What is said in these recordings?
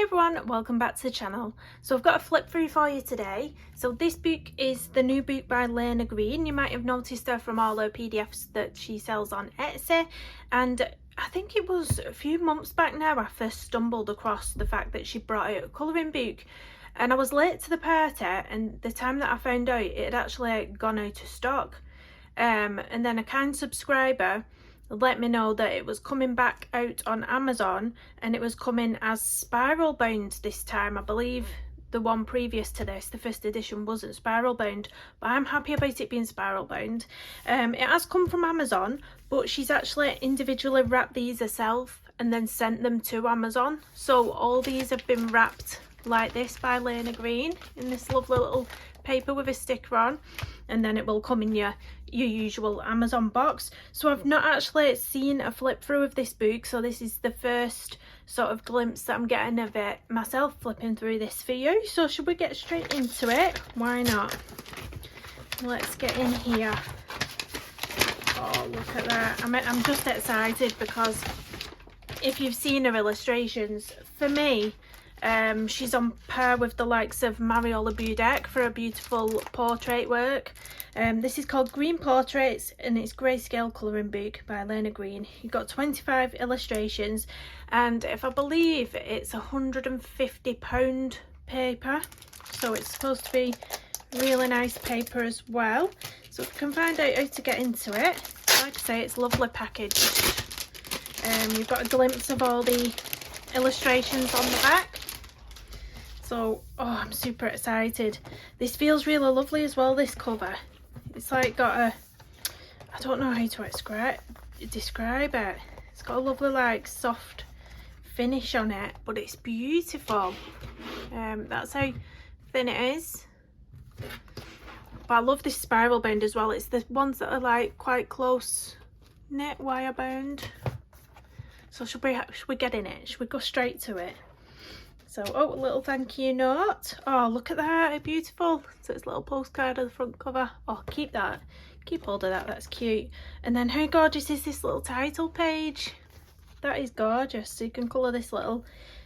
everyone, welcome back to the channel. So I've got a flip through for you today. So this book is the new book by Lana Green. You might have noticed her from all her PDFs that she sells on Etsy, and I think it was a few months back now I first stumbled across the fact that she brought out a colouring book, and I was late to the party, and the time that I found out it had actually gone out of stock, and then a kind subscriber let me know that it was coming back out on Amazon, and it was coming as spiral bound this time. I believe the one previous to this, the first edition, wasn't spiral bound, but I'm happy about it being spiral bound. It has come from Amazon, but she's actually individually wrapped these herself and then sent them to Amazon. So all these have been wrapped like this by Lana Green in this lovely little paper with a sticker on, and then it will come in your usual Amazon box. So I've not actually seen a flip through of this book, so this is the first sort of glimpse that I'm getting of it myself, flipping through this for you. So should we get straight into it? Why not? Let's get in here. Oh, look at that. I'm just excited because if you've seen her illustrations, for me, she's on par with the likes of Mariola Budek for a beautiful portrait work. This is called Green Portraits, and it's Grayscale colouring book by Lana Green. You've got 25 illustrations, and if I believe it's £150 paper, so it's supposed to be really nice paper as well. So if you can find out how to get into it, like I say, it's lovely packaged. You've got a glimpse of all the illustrations on the back. So, oh, I'm super excited. This feels really lovely as well, this cover. It's like got a, I don't know how to describe it. It's got a lovely like soft finish on it, but it's beautiful. That's how thin it is. But I love this spiral bound as well. It's the ones that are like quite close knit wire bound. So should we get in it? Should we go straight to it? So, oh, a little thank you note. Oh, look at that, how beautiful. So it's a little postcard of the front cover. Oh, keep that. Keep hold of that, that's cute. And then how gorgeous is this little title page? That is gorgeous. So you can colour this little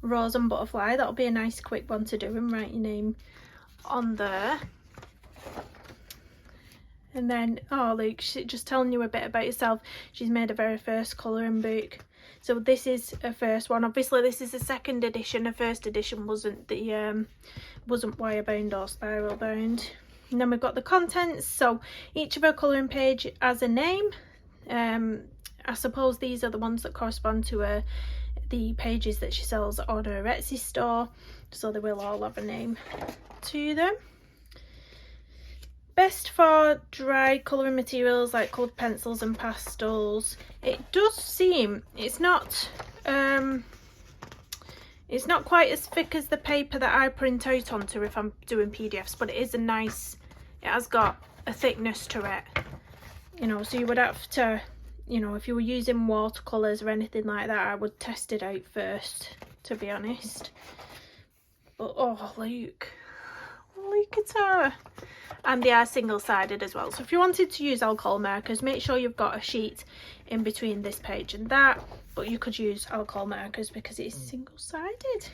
rose and butterfly. That'll be a nice quick one to do and write your name on there. And then, oh, look, just telling you a bit about yourself. She's made a very first colouring book. So this is a first one. Obviously this is a second edition. A first edition wasn't wire bound or spiral bound. And then we've got the contents. So each of her colouring page has a name. I suppose these are the ones that correspond to the pages that she sells on her Etsy store. So they will all have a name to them. Best for dry colouring materials like coloured pencils and pastels. It does seem it's not quite as thick as the paper that I print out onto if I'm doing PDFs, but it is a nice, it has got a thickness to it, you know, so you would have to, you know, if you were using watercolours or anything like that, I would test it out first, to be honest. But oh, look at her. And they are single-sided as well, so if you wanted to use alcohol markers, make sure you've got a sheet in between this page and that, but you could use alcohol markers because it's single-sided.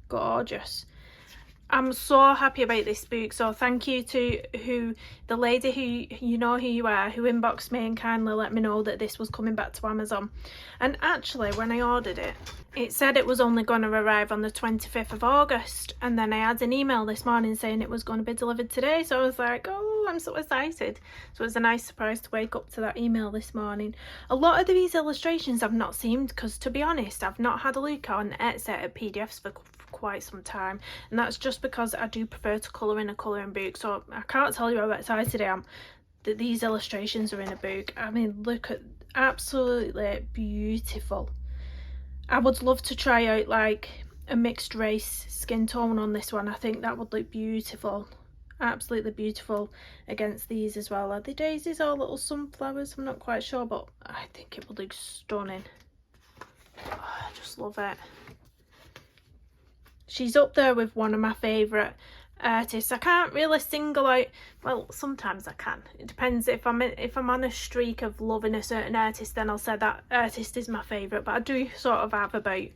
Gorgeous. I'm so happy about this book, so thank you to the lady who, you know who you are, who inboxed me and kindly let me know that this was coming back to Amazon. And actually when I ordered it, it said it was only going to arrive on the 25th of August, and then I had an email this morning saying it was going to be delivered today, so I was like, oh, I'm so excited. So it was a nice surprise to wake up to that email this morning. A lot of these illustrations I've not seen because, to be honest, I've not had a look on Etsy at PDFs for quite some time, and that's just because I do prefer to colour in a colouring book. So I can't tell you how excited I am that these illustrations are in a book. I mean, look at, absolutely beautiful. I would love to try out like a mixed race skin tone on this one. I think that would look beautiful, absolutely beautiful against these as well. Are they daisies or little sunflowers? I'm not quite sure, but I think it would look stunning. Oh, I just love it. She's up there with one of my favourite artists. I can't really single out, well, sometimes I can. It depends if I'm on a streak of loving a certain artist, then I'll say that artist is my favourite. But I do sort of have about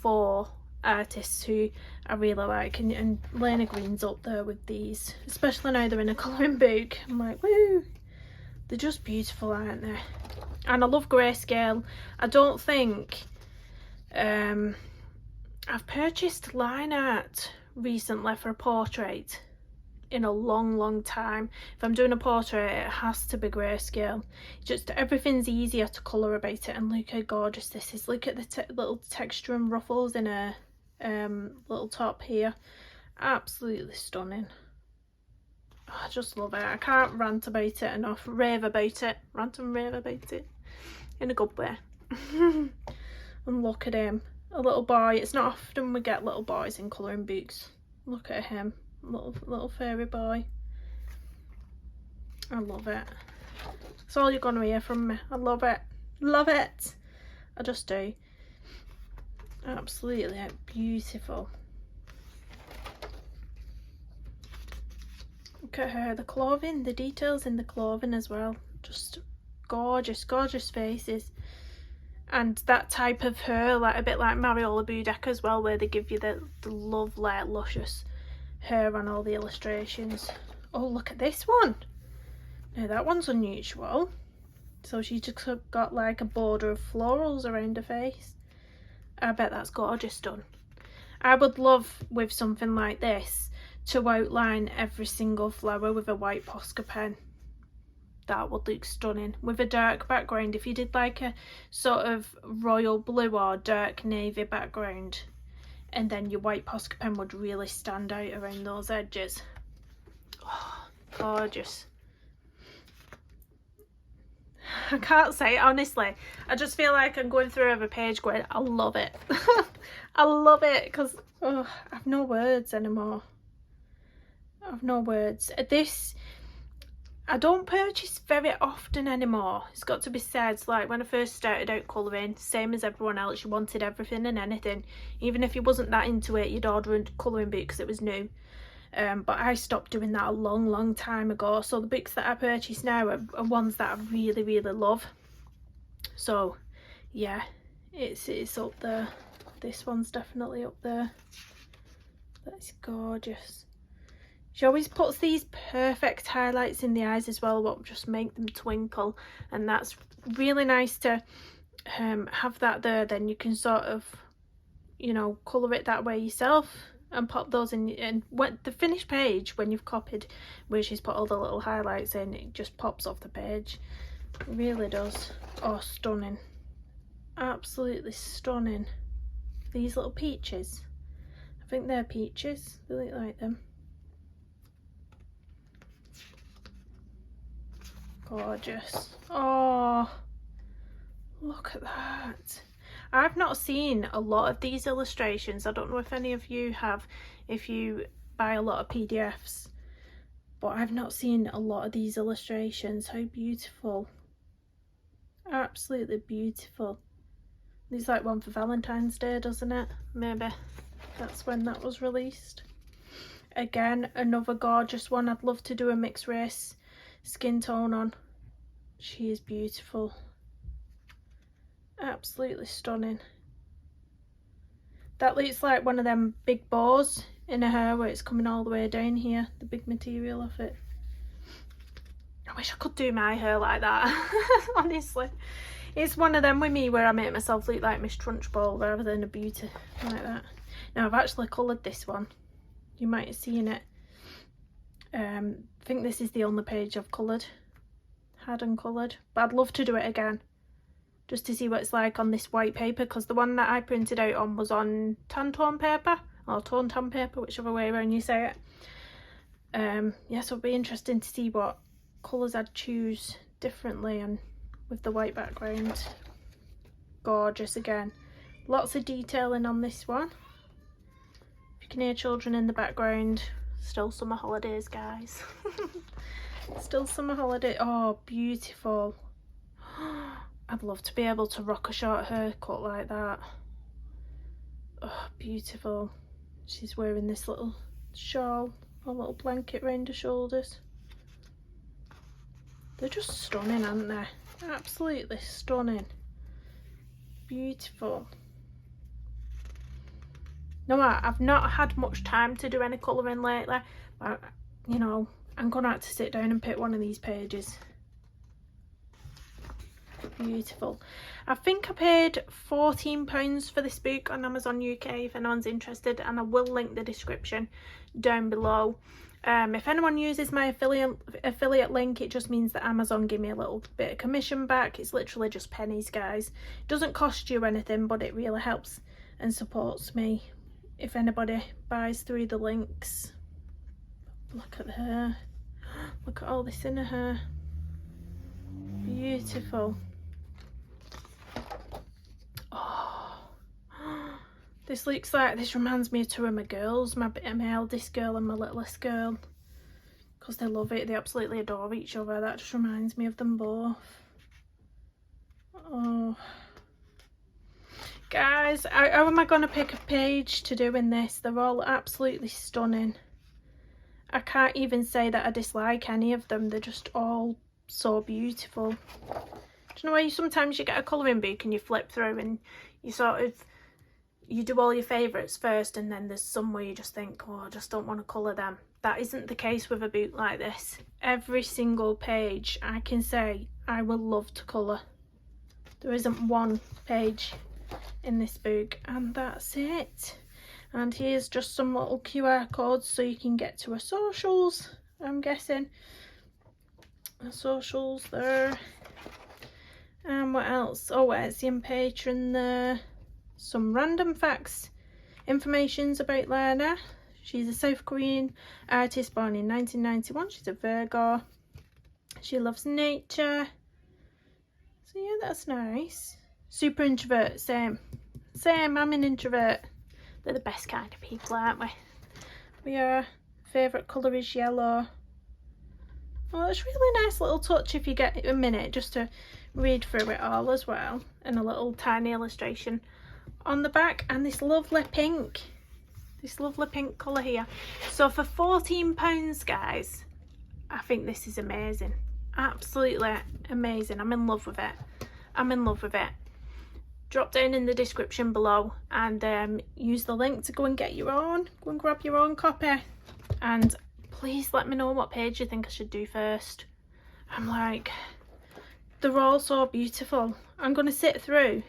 4 artists who I really like, and Lana Green's up there with these, especially now they're in a colouring book. I'm like, woo, they're just beautiful, aren't they? And I love Grayscale. I don't think I've purchased line art recently for a portrait in a long time. If I'm doing a portrait, it has to be Grayscale. Just everything's easier to colour about it. And look how gorgeous this is. Look at the little texture and ruffles in a little top here. Absolutely stunning. Oh, I just love it. I can't rant about it enough. Rave about it. Rant and rave about it in a good way. And look at him, a little boy. It's not often we get little boys in colouring books. Look at him, little fairy boy. I love it. That's all you're gonna hear from me. I love it. Love it. I just do. Absolutely beautiful. Look at her, the clothing, the details in the clothing as well. Just gorgeous, gorgeous faces. And that type of hair, like a bit like Mariola Boudecca as well, where they give you the lovely, luscious hair on all the illustrations. Oh, look at this one. Now that one's unusual. So she's just got like a border of florals around her face. I bet that's gorgeous done. I would love, with something like this, to outline every single flower with a white Posca pen. That would look stunning with a dark background. If you did like a sort of royal blue or dark navy background, and then your white Posca pen would really stand out around those edges. Oh, gorgeous. I can't say it, honestly. I just feel like I'm going through every page going, I love it. I love it, because I've no words anymore. I've no words. This I don't purchase very often anymore. It's got to be said. Like when I first started out colouring, same as everyone else, you wanted everything and anything. Even if you wasn't that into it, you'd order a colouring book because it was new. But I stopped doing that a long time ago. So the books that I purchase now are ones that I really love. So yeah, it's up there. This one's definitely up there. That's gorgeous. She always puts these perfect highlights in the eyes as well, what just make them twinkle, and that's really nice to have that there. Then you can sort of, you know, colour it that way yourself and pop those in. And when the finished page, when you've copied where she's put all the little highlights in, it just pops off the page. It really does. Oh, stunning. Absolutely stunning. These little peaches, I think they're peaches. They look like them. Gorgeous. Oh, look at that. I've not seen a lot of these illustrations. I don't know if any of you have, if you buy a lot of PDFs, but I've not seen a lot of these illustrations. How beautiful. Absolutely beautiful. It's like one for Valentine's Day, doesn't it? Maybe that's when that was released. Again, another gorgeous one. I'd love to do a mixed race skin tone on. She is beautiful. Absolutely stunning. That looks like one of them big bows in her hair where it's coming all the way down here, the big material of it. I wish I could do my hair like that. Honestly, it's one of them with me where I make myself look like Miss Trunchbull rather than a beauty like that. Now I've actually coloured this one. You might have seen it. I think this is the only page I've coloured, had and coloured, but I'd love to do it again just to see what it's like on this white paper, because the one that I printed out on was on tan paper or tan paper, whichever way around you say it. Yeah, so it'll be interesting to see what colours I'd choose differently and with the white background. Gorgeous again. Lots of detailing on this one. You can hear children in the background. Still summer holidays, guys. Still summer holiday. Oh, beautiful. I'd love to be able to rock a short haircut like that. Oh, beautiful. She's wearing this little shawl, a little blanket around her shoulders. They're just stunning, aren't they? Absolutely stunning. Beautiful. No, I've not had much time to do any colouring lately, but, you know, I'm gonna have to sit down and pick one of these pages. Beautiful. I think I paid £14 for this book on Amazon UK if anyone's interested, and I will link the description down below. If anyone uses my affiliate link, it just means that Amazon give me a little bit of commission back. It's literally just pennies, guys. It doesn't cost you anything, but it really helps and supports me if anybody buys through the links. Look at her. Look at all this in her. Beautiful. This looks like, this reminds me of two of my girls, my eldest girl and my littlest girl, because they love it, they absolutely adore each other. That just reminds me of them both. Oh, guys, how am I going to pick a page to do in this? They're all absolutely stunning. I can't even say that I dislike any of them, they're just all so beautiful. Do you know where sometimes you get a colouring book and you flip through and you sort of, you do all your favourites first, and then there's some where you just think, oh, I just don't want to colour them. That isn't the case with a book like this. Every single page I can say I would love to colour. There isn't one page in this book, and that's it. And here's just some little QR codes so you can get to her socials, I'm guessing. Her socials there. And what else? Oh, Etsy and Patreon there. Some random facts, informations about Lana. She's a South Korean artist born in 1991. She's a Virgo. She loves nature. So yeah, that's nice. Super introvert, same. I'm an introvert. They're the best kind of people, aren't we? We are. Favourite colour is yellow. Well, it's really nice little touch if you get a minute just to read through it all as well. And a little tiny illustration on the back, and this lovely pink colour here. So for £14, guys, I think this is amazing. Absolutely amazing. I'm in love with it. I'm in love with it. Drop down in the description below and use the link to go and get your own. Go and grab your own copy. And please let me know what page you think I should do first. I'm like, they're all so beautiful. I'm going to sit through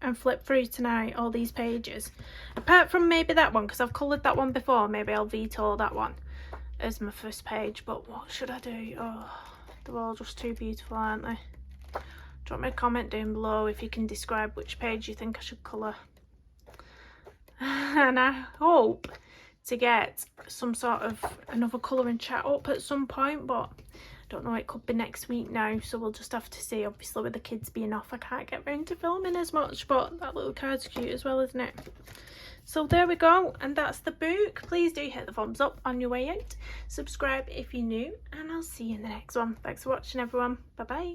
and flip through tonight all these pages, apart from maybe that one, because I've coloured that one before. Maybe I'll veto that one as my first page, but what should I do? Oh, they're all just too beautiful, aren't they? Drop me a comment down below if you can describe which page you think I should colour. And I hope to get some sort of another colouring chat up at some point, but don't know, it could be next week now, so we'll just have to see. Obviously with the kids being off, I can't get round to filming as much, but that little card's cute as well, isn't it? So there we go, and that's the book. Please do hit the thumbs up on your way out, subscribe if you're new, and I'll see you in the next one. Thanks for watching, everyone. Bye bye.